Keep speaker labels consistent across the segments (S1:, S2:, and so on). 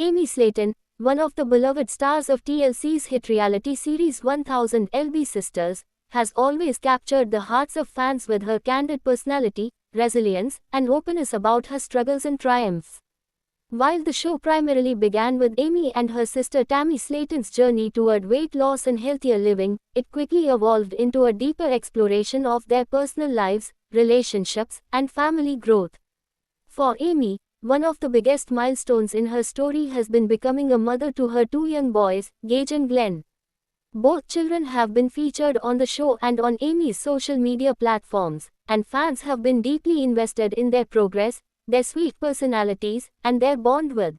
S1: Amy Slayton, one of the beloved stars of TLC's hit reality series 1000 LB Sisters, has always captured the hearts of fans with her candid personality, resilience, and openness about her struggles and triumphs. While the show primarily began with Amy and her sister Tammy Slayton's journey toward weight loss and healthier living, it quickly evolved into a deeper exploration of their personal lives, relationships, and family growth. For Amy, one of the biggest milestones in her story has been becoming a mother to her two young boys, Gage and Glenn. Both children have been featured on the show and on Amy's social media platforms, and fans have been deeply invested in their progress, their sweet personalities, and their bond with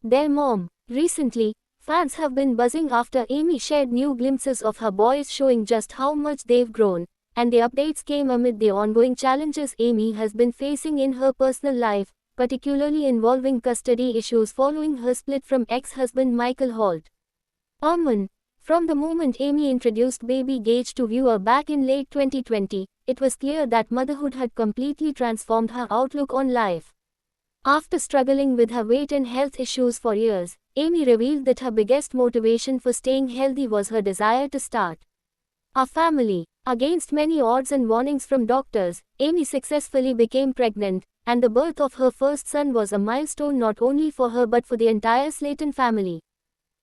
S1: their mom. Recently, fans have been buzzing after Amy shared new glimpses of her boys showing just how much they've grown, and the updates came amid the ongoing challenges Amy has been facing in her personal life, particularly involving custody issues following her split from ex-husband Michael Holt. From the moment Amy introduced baby Gage to viewer back in late 2020, it was clear that motherhood had completely transformed her outlook on life. After struggling with her weight and health issues for years, Amy revealed that her biggest motivation for staying healthy was her desire to start a family. Against many odds and warnings from doctors, Amy successfully became pregnant, and the birth of her first son was a milestone not only for her but for the entire Slayton family.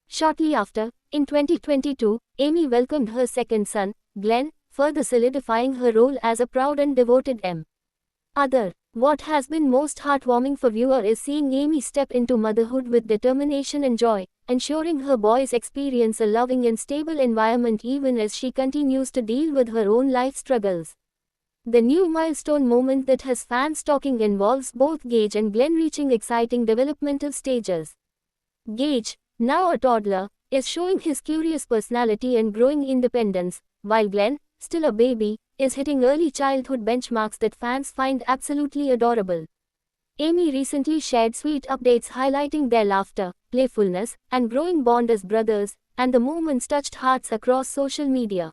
S1: Shortly after, in 2022, Amy welcomed her second son, Glenn, further solidifying her role as a proud and devoted mother. What has been most heartwarming for viewers is seeing Amy step into motherhood with determination and joy, ensuring her boys experience a loving and stable environment even as she continues to deal with her own life struggles. The new milestone moment that has fans talking involves both Gage and Glenn reaching exciting developmental stages. Gage, now a toddler, is showing his curious personality and growing independence, while Glenn, still a baby, is hitting early childhood benchmarks that fans find absolutely adorable. Amy recently shared sweet updates highlighting their laughter, playfulness, and growing bond as brothers, and the moments touched hearts across social media.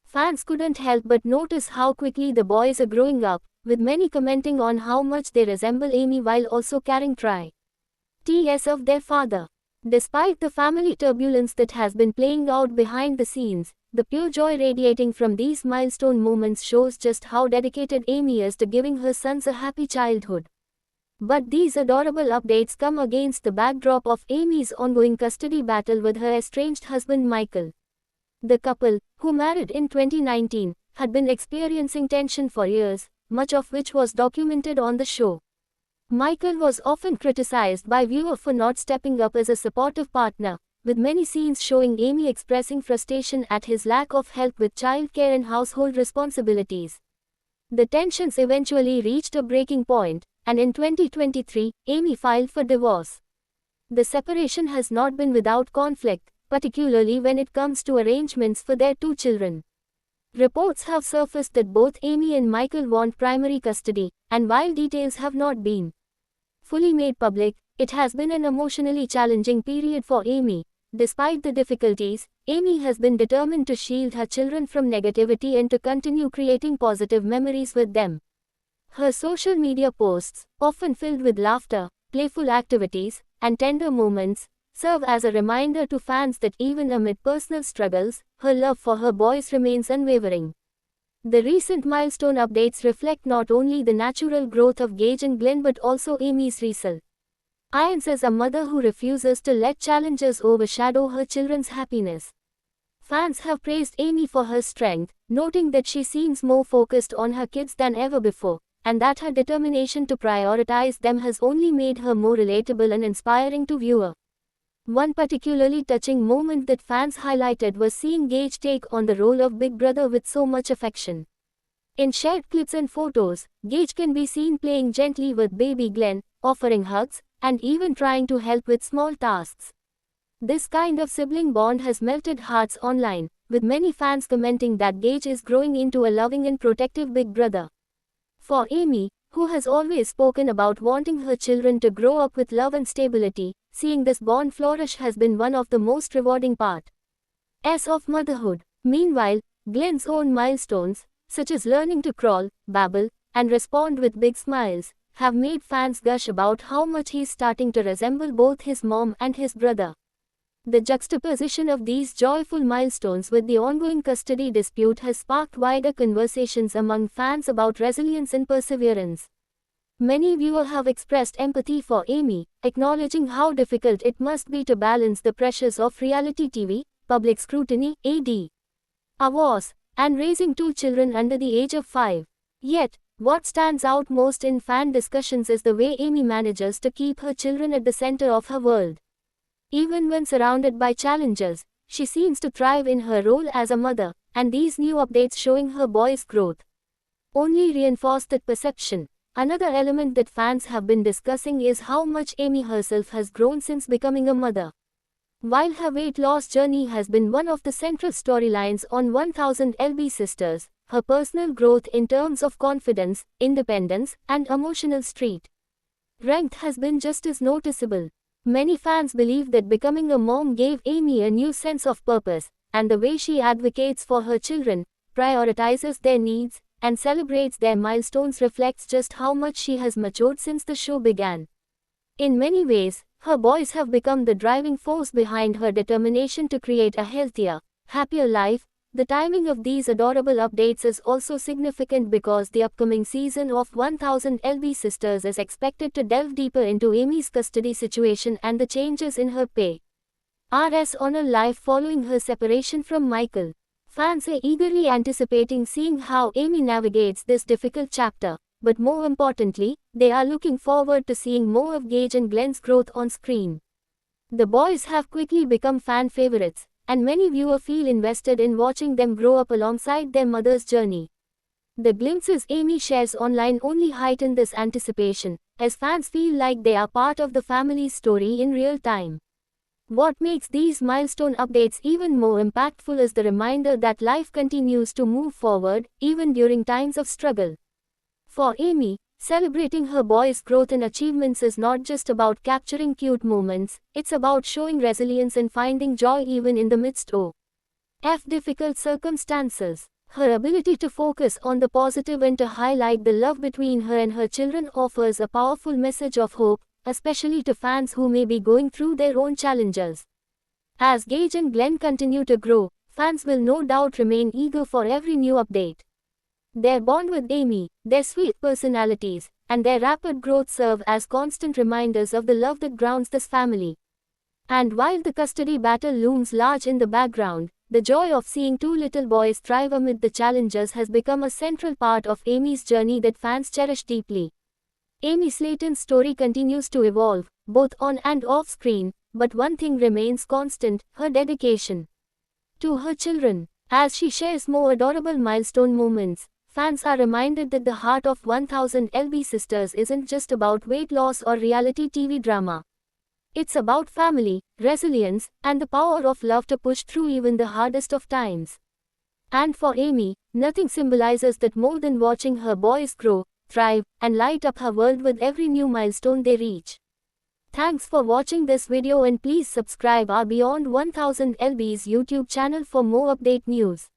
S1: Fans couldn't help but notice how quickly the boys are growing up, with many commenting on how much they resemble Amy while also carrying traits of their father. Despite the family turbulence that has been playing out behind the scenes, the pure joy radiating from these milestone moments shows just how dedicated Amy is to giving her sons a happy childhood. But these adorable updates come against the backdrop of Amy's ongoing custody battle with her estranged husband Michael. The couple, who married in 2019, had been experiencing tension for years, much of which was documented on the show. Michael was often criticized by viewers for not stepping up as a supportive partner, with many scenes showing Amy expressing frustration at his lack of help with childcare and household responsibilities. The tensions eventually reached a breaking point, and in 2023, Amy filed for divorce. The separation has not been without conflict, particularly when it comes to arrangements for their two children. Reports have surfaced that both Amy and Michael want primary custody, and while details have not been fully made public, it has been an emotionally challenging period for Amy. Despite the difficulties, Amy has been determined to shield her children from negativity and to continue creating positive memories with them. Her social media posts, often filled with laughter, playful activities, and tender moments, serve as a reminder to fans that even amid personal struggles, her love for her boys remains unwavering. The recent milestone updates reflect not only the natural growth of Gage and Glenn but also Amy's resilience as a mother who refuses to let challenges overshadow her children's happiness. Fans have praised Amy for her strength, noting that she seems more focused on her kids than ever before, and that her determination to prioritize them has only made her more relatable and inspiring to viewers. One particularly touching moment that fans highlighted was seeing Gage take on the role of big brother with so much affection. In shared clips and photos, Gage can be seen playing gently with baby Glenn, offering hugs, and even trying to help with small tasks. This kind of sibling bond has melted hearts online, with many fans commenting that Gage is growing into a loving and protective big brother. For Amy, who has always spoken about wanting her children to grow up with love and stability, seeing this bond flourish has been one of the most rewarding parts of motherhood. Meanwhile, Glenn's own milestones, such as learning to crawl, babble, and respond with big smiles, have made fans gush about how much he's starting to resemble both his mom and his brother. The juxtaposition of these joyful milestones with the ongoing custody dispute has sparked wider conversations among fans about resilience and perseverance. Many viewers have expressed empathy for Amy, acknowledging how difficult it must be to balance the pressures of reality TV, public scrutiny, awards, and raising two children under the age of 5. Yet, what stands out most in fan discussions is the way Amy manages to keep her children at the center of her world. Even when surrounded by challenges, she seems to thrive in her role as a mother, and these new updates showing her boys' growth only reinforce that perception. Another element that fans have been discussing is how much Amy herself has grown since becoming a mother. While her weight loss journey has been one of the central storylines on 1000 LB Sisters, her personal growth in terms of confidence, independence, and emotional strength has been just as noticeable. Many fans believe that becoming a mom gave Amy a new sense of purpose, and the way she advocates for her children, prioritizes their needs, and celebrates their milestones reflects just how much she has matured since the show began. In many ways, her boys have become the driving force behind her determination to create a healthier, happier life. The timing of these adorable updates is also significant because the upcoming season of 1000 LB Sisters is expected to delve deeper into Amy's custody situation and the changes in her par's life following her separation from Michael. Fans are eagerly anticipating seeing how Amy navigates this difficult chapter, but more importantly, they are looking forward to seeing more of Gage and Glenn's growth on screen. The boys have quickly become fan favorites, and many viewers feel invested in watching them grow up alongside their mother's journey. The glimpses Amy shares online only heighten this anticipation, as fans feel like they are part of the family's story in real time. What makes these milestone updates even more impactful is the reminder that life continues to move forward, even during times of struggle. For Amy, celebrating her boys' growth and achievements is not just about capturing cute moments, it's about showing resilience and finding joy even in the midst of difficult circumstances. Her ability to focus on the positive and to highlight the love between her and her children offers a powerful message of hope, especially to fans who may be going through their own challenges. As Gage and Glenn continue to grow, fans will no doubt remain eager for every new update. Their bond with Amy, their sweet personalities, and their rapid growth serve as constant reminders of the love that grounds this family. And while the custody battle looms large in the background, the joy of seeing two little boys thrive amid the challenges has become a central part of Amy's journey that fans cherish deeply. Amy Slayton's story continues to evolve, both on and off screen, but one thing remains constant: her dedication to her children. As she shares more adorable milestone moments, fans are reminded that the heart of 1000 LB Sisters isn't just about weight loss or reality TV drama. It's about family, resilience, and the power of love to push through even the hardest of times. And for Amy, nothing symbolizes that more than watching her boys grow, thrive, and light up her world with every new milestone they reach. Thanks for watching this video, and please subscribe our Beyond 1000 LB's YouTube channel for more update news.